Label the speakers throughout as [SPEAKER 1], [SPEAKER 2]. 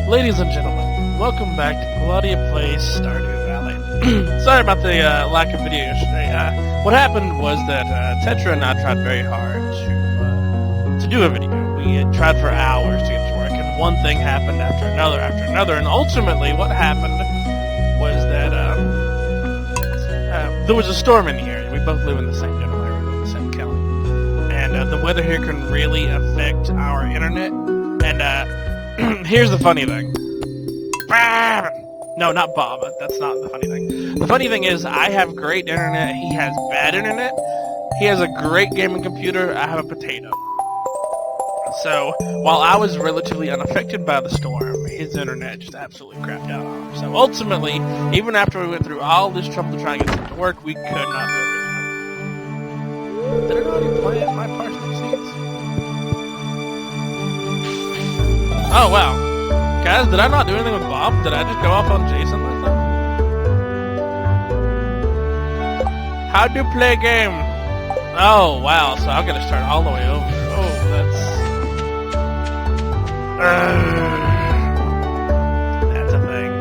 [SPEAKER 1] Ladies and gentlemen, welcome back to Palladia Plays Stardew Valley. Sorry about the lack of video yesterday. What happened was that Tetra and I tried very hard to do a video. We had tried for hours to get to work, and one thing happened after another, and ultimately what happened was that there was a storm in the area. We both live in the same general area, in the same county. And the weather here can really affect our internet. And here's the funny thing. No, not Bob. That's not the funny thing. The funny thing is, I have great internet. He has bad internet. He has a great gaming computer. I have a potato. So, while I was relatively unaffected by the storm, his internet just absolutely crapped out on him. So, ultimately, even after we went through all this trouble to try and get something to work, we could not do it. Did I already plant my parsnip seeds? Oh, wow. Guys, did I not do anything with Bob? Did I just go off on Jason like that? How to play game? Oh, wow. So I've got to start all the way over. Oh, that's a thing.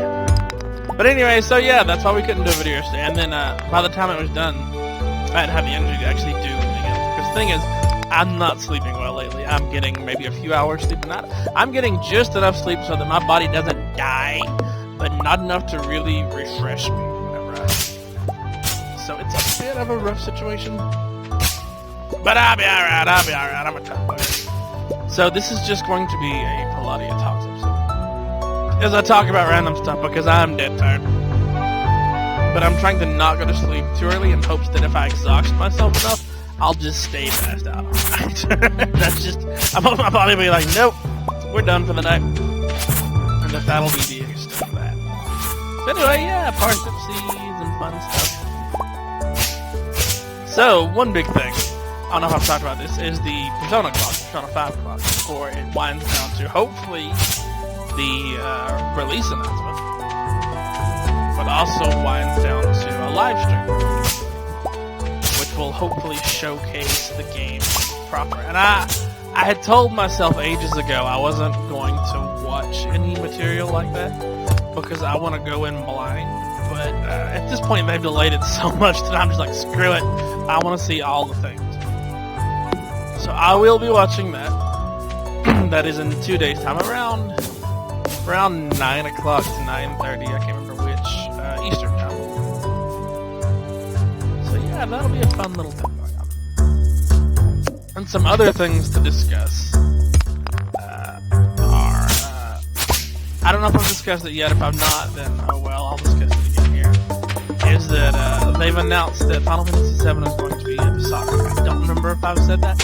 [SPEAKER 1] But anyway, so yeah, that's why we couldn't do a video yesterday. And then by the time it was done, I had to have the energy to actually do anything else. Because the thing is, I'm not sleeping well lately. I'm getting maybe a few hours sleep. I'm getting just enough sleep so that my body doesn't die, but not enough to really refresh me whenever I sleep. So it's a bit of a rough situation. But I'll be alright, I'm a tough boy. So this is just going to be a Palladia Talks episode. As I talk about random stuff because I'm dead tired. But I'm trying to not go to sleep too early in hopes that if I exhaust myself enough, I'll just stay passed out all night. That's just, I want my body to be like, nope, we're done for the night. And that'll be the extent of that. So anyway, yeah, parsnip seeds and fun stuff. So, one big thing, I don't know if I've talked about this, is the Persona clock, Persona 5 clock, before it winds down to, hopefully, the release announcement. But also winds down to a live stream. Will hopefully showcase the game proper. And I had told myself ages ago I wasn't going to watch any material like that because I want to go in blind. But at this point they've delayed it so much that I'm just like, screw it. I want to see all the things. So I will be watching that. That is in 2 days time, around 9 o'clock to 9:30. I can't remember which Eastern time. Yeah, that'll be a fun little thing going on. And some other things to discuss are... I don't know if I've discussed it yet. If I've not, then oh well, I'll discuss it again here. Is that they've announced that Final Fantasy VII is going to be episodic. I don't remember if I've said that.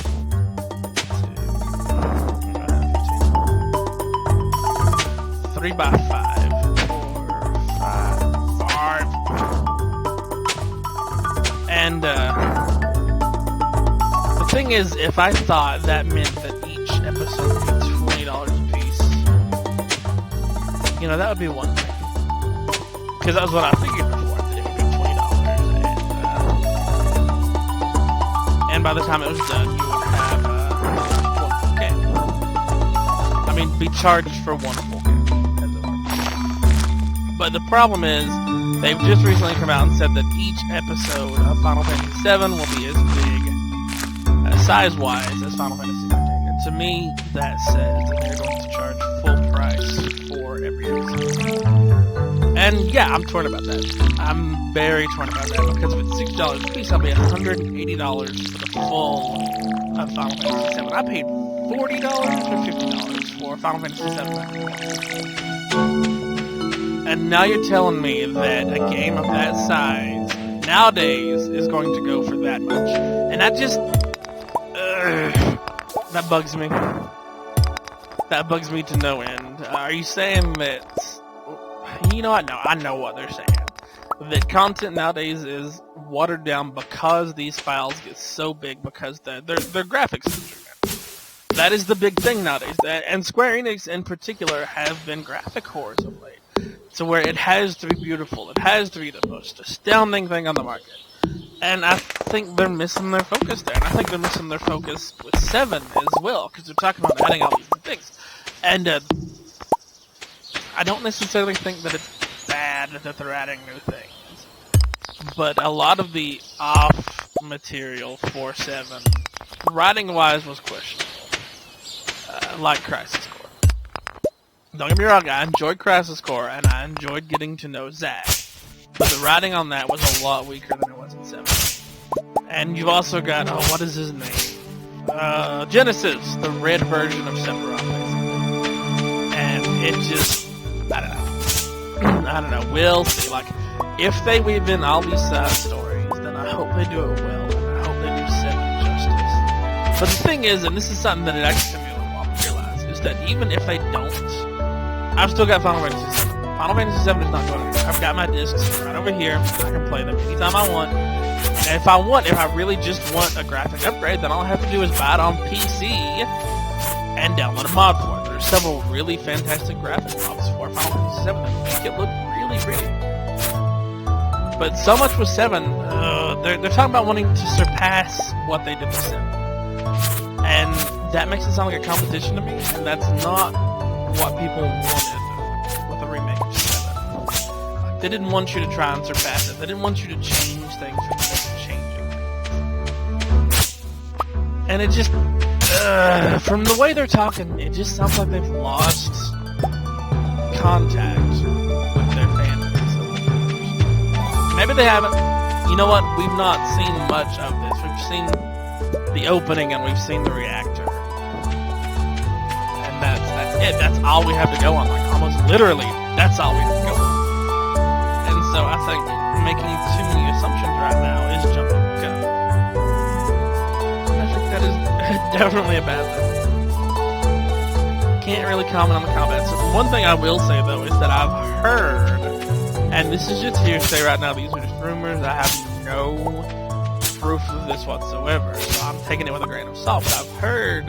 [SPEAKER 1] 3x5. 4, 5. And the thing is, if I thought that meant that each episode would be $20 a piece, you know, that would be one thing. Because that was what I figured before, that it would be $20. And by the time it was done, you would have one full game. I mean, be charged for one full game, as it were. But the problem is, they've just recently come out and said that each episode of Final Fantasy VII will be as big, size-wise, as Final Fantasy XIII. And to me, that says that they're going to charge full price for every episode. And yeah, I'm torn about that. I'm very torn about that, because if it's $6 a piece, I'll be $180 for the full of Final Fantasy VII. I paid $40 or $50 for Final Fantasy VII. And now you're telling me that a game of that size, nowadays, is going to go for that much. And that just... that bugs me. That bugs me to no end. Are you saying that... You know, I know what they're saying. That content nowadays is watered down because these files get so big because they're graphics centric. That is the big thing nowadays. And Square Enix in particular have been graphic whores of late. So where it has to be beautiful, it has to be the most astounding thing on the market. And I think they're missing their focus there. And I think they're missing their focus with 7 as well, because they're talking about adding all these things. And I don't necessarily think that it's bad that they're adding new things, but a lot of the off material for 7, writing-wise, was questionable. Like Crisis Core. Don't get me wrong, I enjoyed Crisis Core, and I enjoyed getting to know Zack, but the writing on that was a lot weaker than it was in 7. And you've also got, what is his name? Genesis, the red version of Sephiroth, basically. And it just, I don't know, we'll see. Like, if they weave in all these side stories, then I hope they do it well, and I hope they do 7 justice. But the thing is, and this is something that it actually took me a little while to realize, is that even if they don't, I've still got Final Fantasy 7. Final Fantasy 7 is not going anywhere. I've got my discs right over here, I can play them anytime I want. And if I really just want a graphic upgrade, then all I have to do is buy it on PC and download a mod for it. There's several really fantastic graphic mods for Final Fantasy 7 that make it look really pretty. But so much with 7, they're talking about wanting to surpass what they did with 7. And that makes it sound like a competition to me, and that's not what people wanted with a remake of 7. Like, they didn't want you to try and surpass it. They didn't want you to change things for the sake of changing things. And it just, from the way they're talking, it just sounds like they've lost contact with their fan base over the years. Maybe they haven't. You know what? We've not seen much of this. We've seen the opening and we've seen the reactor. And that's it. That's all we have to go on. Like, almost literally, that's all we have to go on. And so I think making too many assumptions right now is jumping the gun. I think that is definitely a bad thing. Can't really comment on the combat. So the one thing I will say, though, is that I've heard, and this is just hearsay right now, these are just rumors, I have no proof of this whatsoever, so I'm taking it with a grain of salt, but I've heard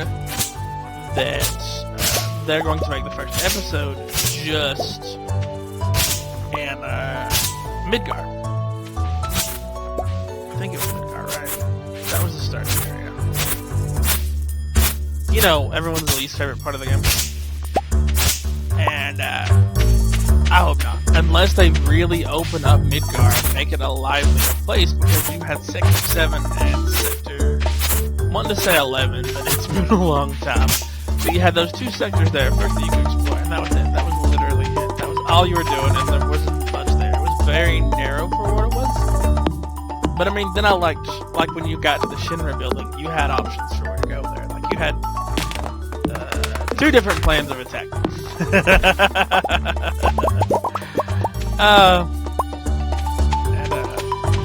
[SPEAKER 1] that they're going to make the first episode just in Midgard. I think it was Midgard, right? That was the start area. You know, everyone's least favorite part of the game. And I hope not. Unless they really open up Midgard and make it a livelier place, because you had Sector 7 and Sector... I wanted to say 11, but it's been a long time. So you had those 2 sectors there first that you could explore, and that was it. That was literally it. That was all you were doing, and there wasn't much there. It was very narrow for what it was. But I mean, then I liked, like when you got to the Shinra building, you had options for where to go there. Like you had 2 different plans of attack.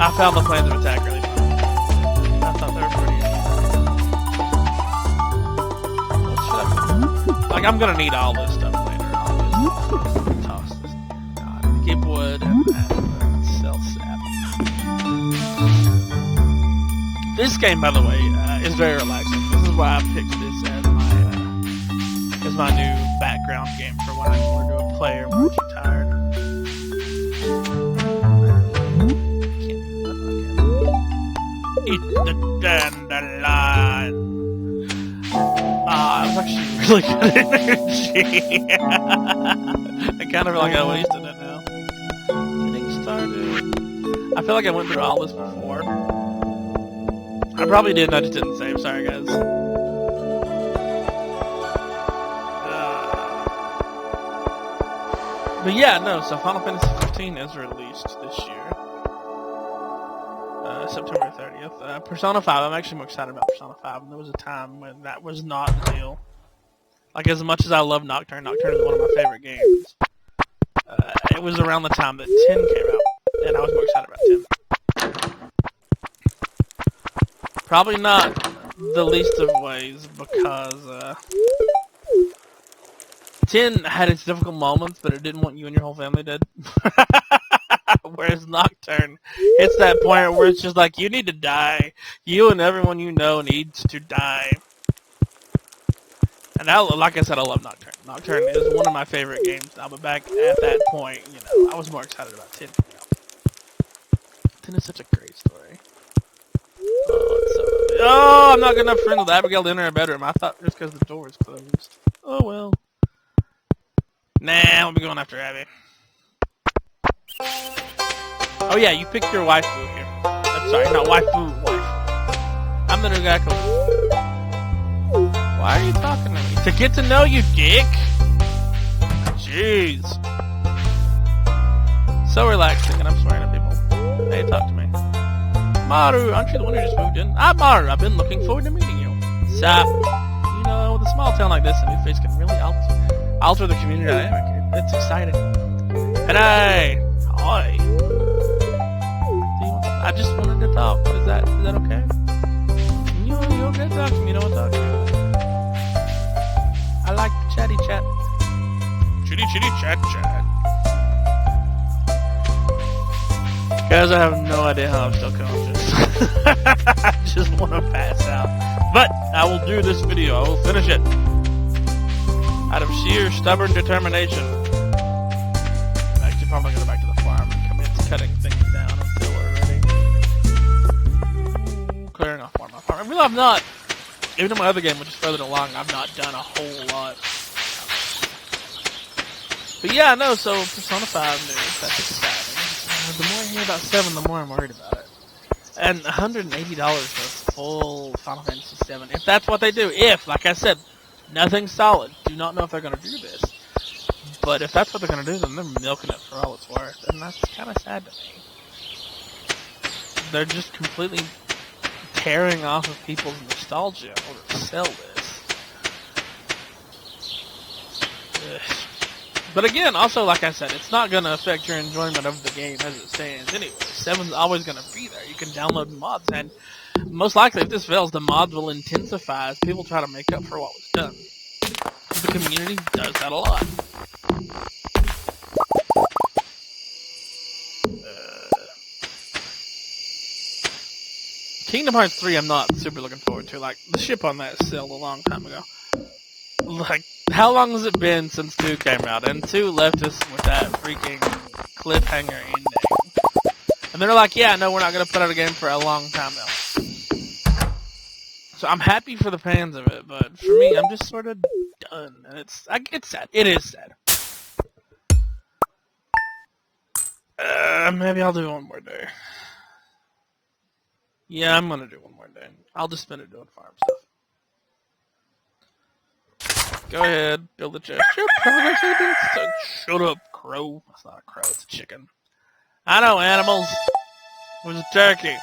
[SPEAKER 1] I found the plans of attack really fun. I thought they were pretty interesting. Like, I'm gonna need all this stuff later. I'll just toss this. Get wood and sell sap. This game, by the way, is very relaxing. This is why I picked this as my new background game for when I want to go play or when I'm too tired. Eat the dandelion. I was actually really good energy. I kind of feel like I wasted it now. Getting started. I feel like I went through all this before. I probably did, I just didn't save. Sorry, guys. But yeah, no, so Final Fantasy 15 is released this year. September 30th. Persona 5, I'm actually more excited about Persona 5. And there was a time when that was not the deal. Like, as much as I love Nocturne, Nocturne is one of my favorite games. It was around the time that 10 came out, and I was more excited about 10. Probably not the least of ways, because 10 had its difficult moments, but it didn't want you and your whole family dead. Whereas Nocturne, it's that point where it's just like, you need to die. You and everyone you know needs to die. And like I said, I love Nocturne. Nocturne is one of my favorite games now, but back at that point, you know, I was more excited about 10 coming out. 10 is such a great story. Oh, I'm not good enough friends with Abigail to enter her bedroom. I thought just because the door was closed. Oh well. Nah, I'll be going after Abby. Oh yeah, you pick your waifu here. I'm sorry, not waifu, wife. I'm the new guy. Why are you talking to me? To get to know you, dick. Jeez. So relaxing, and I'm swearing at people. Hey, talk to me. Maru, aren't you the one who just moved in? I'm Maru. I've been looking forward to meeting you. Sup? You know, with a small town like this, a new face can really alter the community dynamic. It's exciting. And hey! Hi. I just wanted to talk. Is that okay? You're okay to talk to me. You don't want to talk to me. I like chatty chat. Chitty chat chat. Guys, I have no idea how I'm still conscious. I just want to pass out. But I will do this video. I will finish it. Out of sheer stubborn determination. Actually, probably going to go back to the farm and commit to cutting things down until we're ready. Clearing off more of my farm. I really have not, even in my other game, which is further along, I've not done a whole lot. But yeah, no, so Persona 5 news, that's exciting. The more I hear about 7, the more I'm worried about it. And $180 for full Final Fantasy 7. If that's what they do. If, like I said, nothing solid. Do not know if they're going to do this. But if that's what they're going to do, then they're milking it for all it's worth. And that's kind of sad to me. They're just completely tearing off of people's nostalgia in order to sell this. Ugh. But again, also, like I said, it's not going to affect your enjoyment of the game as it stands anyway. 7's always going to be there. You can download mods, and most likely, if this fails, the mods will intensify as people try to make up for what was done. The community does that a lot. Kingdom Hearts 3, I'm not super looking forward to. Like, the ship on that sailed a long time ago. Like, how long has it been since 2 came out? And 2 left us with that freaking cliffhanger ending. And they're like, yeah, no, we're not going to put out a game for a long time now. So I'm happy for the fans of it, but for me, I'm just sort of done. And it's sad. It is sad. Maybe I'll do one more day. Yeah, I'm going to do one more day. I'll just spend it doing farm stuff. Go ahead, build the chest. Shut up, crow. That's not a crow, it's a chicken. I know animals. It was a turkey.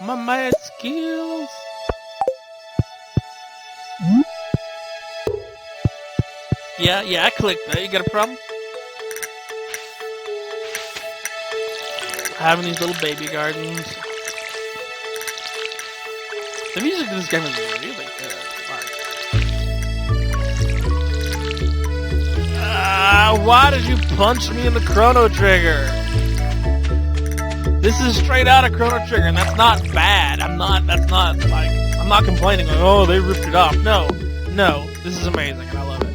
[SPEAKER 1] My mad skills. Yeah, I clicked that. You got a problem? Having these little baby gardens. The music in this game is really good. Why did you punch me in the Chrono Trigger? This is straight out of Chrono Trigger, and that's not bad. I'm not complaining like, oh, they ripped it off. No, this is amazing, and I love it.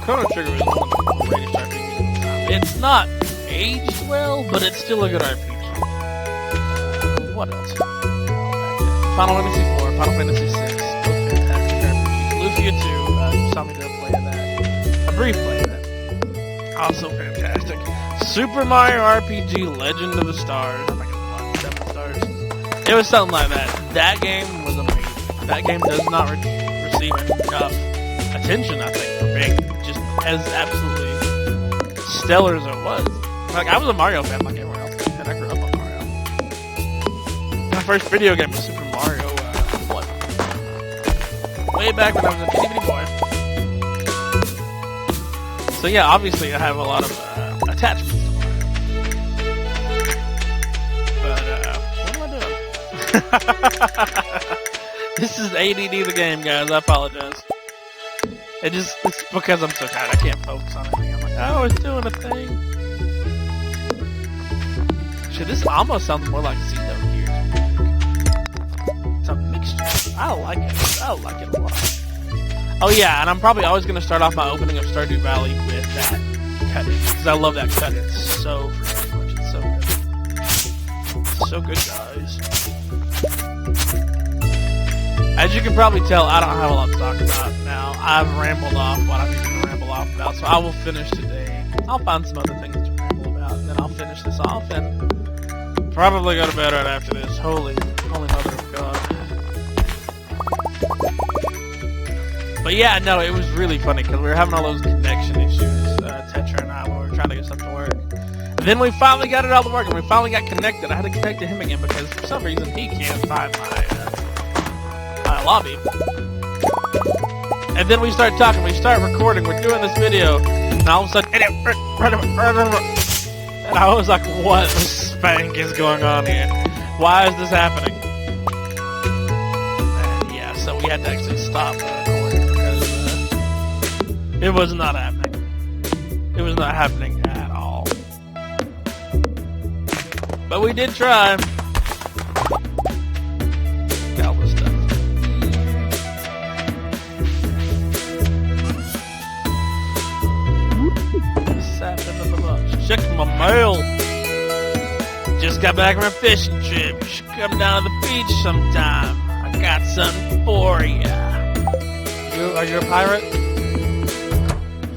[SPEAKER 1] Chrono Trigger is one of the greatest RPGs of the time. It's not aged well, but it's still a good RPG. What else? Final Fantasy 4, Final Fantasy 6, both fantastic RPGs. Lufia 2, you saw me do a play of that. A brief play of that. Also fantastic. Super Mario RPG Legend of the Stars. I think it was 7 stars. It was something like that. That game was amazing. That game does not receive enough attention, I think, for being just as absolutely stellar as it was. Like, I was a Mario fan like everyone else, and I grew up on Mario. My first video game was Super Mario, what? Way back when I was a teeny boy. So yeah, obviously I have a lot of attachments to Mario. But, what am I doing? This is ADD the game, guys. I apologize. It's because I'm so tired. I can't focus on anything. I'm like, oh, it's doing a thing. Shit, this almost sounds more like Xenogears. It's a mixture. I like it. I like it a lot. Oh yeah, and I'm probably always going to start off my opening of Stardew Valley with that cut-in. Because I love that cut-in so freaking much. It's so good. so good, guys. As you can probably tell, I don't have a lot to talk about now. I've rambled off what I need to ramble off about, so I will finish today. I'll find some other things to ramble about, and then I'll finish this off and probably go to bed right after this. Holy mother of God. But yeah, no, it was really funny because we were having all those connection issues, Tetra and I, when we were trying to get stuff to work. And then we finally got it all to work, and we finally got connected. I had to connect to him again because for some reason he can't find my lobby. And then we start talking, we start recording, we're doing this video, and all of a sudden, and I was like, what the spank is going on here? Why is this happening? And yeah, so we had to actually stop recording because it was not happening. It was not happening at all. But we did try. Got all this stuff. Check my mail. Just got back from a fishing trip. You should come down to the beach sometime. I got something for ya. Are you a pirate?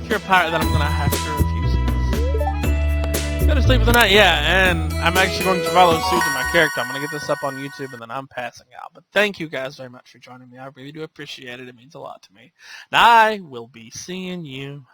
[SPEAKER 1] If you're a pirate, then I'm gonna have to refuse it. Go to sleep for the night, yeah. And I'm actually going to follow suit to my character. I'm gonna get this up on YouTube, and then I'm passing out. But thank you guys very much for joining me. I really do appreciate it. It means a lot to me. And I will be seeing you